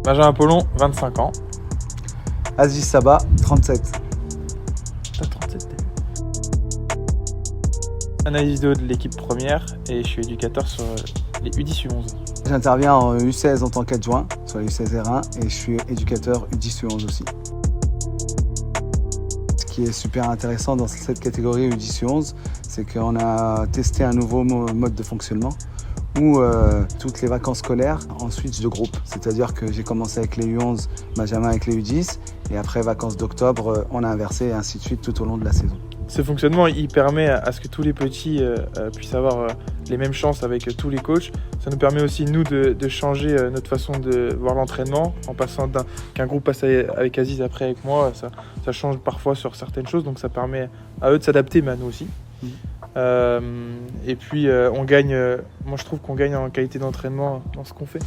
Benjamin Apollon, 25 ans. Aziz Saba, 37. T'as 37 t'es. Analyse vidéo de l'équipe première et je suis éducateur sur les U10 U11. J'interviens en U16 en tant qu'adjoint sur les U16 R1 et je suis éducateur U10 U11 aussi. Ce qui est super intéressant dans cette catégorie U10 U11, c'est qu'on a testé un nouveau mode de fonctionnement où toutes les vacances scolaires en switch de groupe. C'est-à-dire que j'ai commencé avec les U11, Benjamin avec les U10 et après vacances d'octobre, on a inversé et ainsi de suite tout au long de la saison. Ce fonctionnement, il permet à ce que tous les petits puissent avoir les mêmes chances avec tous les coachs. Ça nous permet aussi, nous, de changer notre façon de voir l'entraînement. En passant qu'un groupe passe avec Aziz, après avec moi, ça change parfois sur certaines choses. Donc ça permet à eux de s'adapter, mais à nous aussi. Et puis, on gagne, moi je trouve qu'on gagne en qualité d'entraînement dans ce qu'on fait.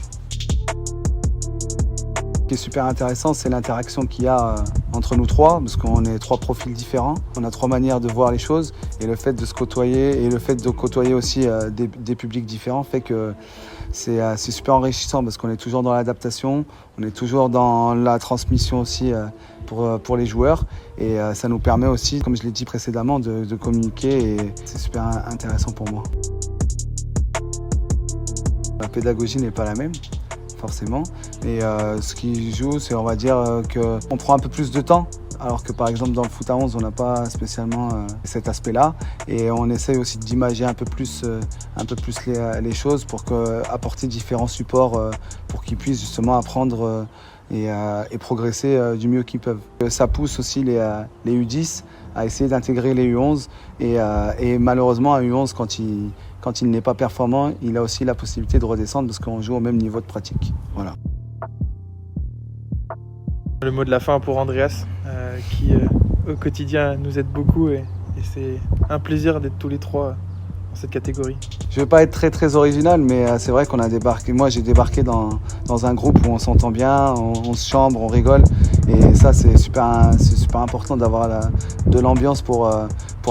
Ce qui est super intéressant, c'est l'interaction qu'il y a entre nous trois, parce qu'on est trois profils différents, on a trois manières de voir les choses, et le fait de se côtoyer, et le fait de côtoyer aussi des publics différents fait que c'est super enrichissant, parce qu'on est toujours dans l'adaptation, on est toujours dans la transmission aussi pour les joueurs, et ça nous permet aussi, comme je l'ai dit précédemment, de communiquer, et c'est super intéressant pour moi. La pédagogie n'est pas la même, forcément. Et ce qui joue, c'est on va dire qu'on prend un peu plus de temps, alors que par exemple dans le foot à 11, on n'a pas spécialement cet aspect-là. Et on essaye aussi d'imager un peu plus les choses pour apporter différents supports pour qu'ils puissent justement apprendre et progresser du mieux qu'ils peuvent. Ça pousse aussi les U10 à essayer d'intégrer les U11 et malheureusement un U11 quand il n'est pas performant, il a aussi la possibilité de redescendre parce qu'on joue au même niveau de pratique. Voilà. Le mot de la fin pour Andreas, qui au quotidien nous aide beaucoup et c'est un plaisir d'être tous les trois dans cette catégorie. Je ne veux pas être très original, mais c'est vrai qu'on a débarqué. Moi, j'ai débarqué dans un groupe où on s'entend bien, on se chambre, on rigole, et ça, c'est super important d'avoir de l'ambiance pour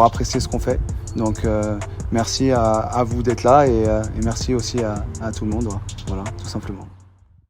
apprécier ce qu'on fait. Donc, merci à vous d'être là et merci aussi à tout le monde. Voilà, tout simplement.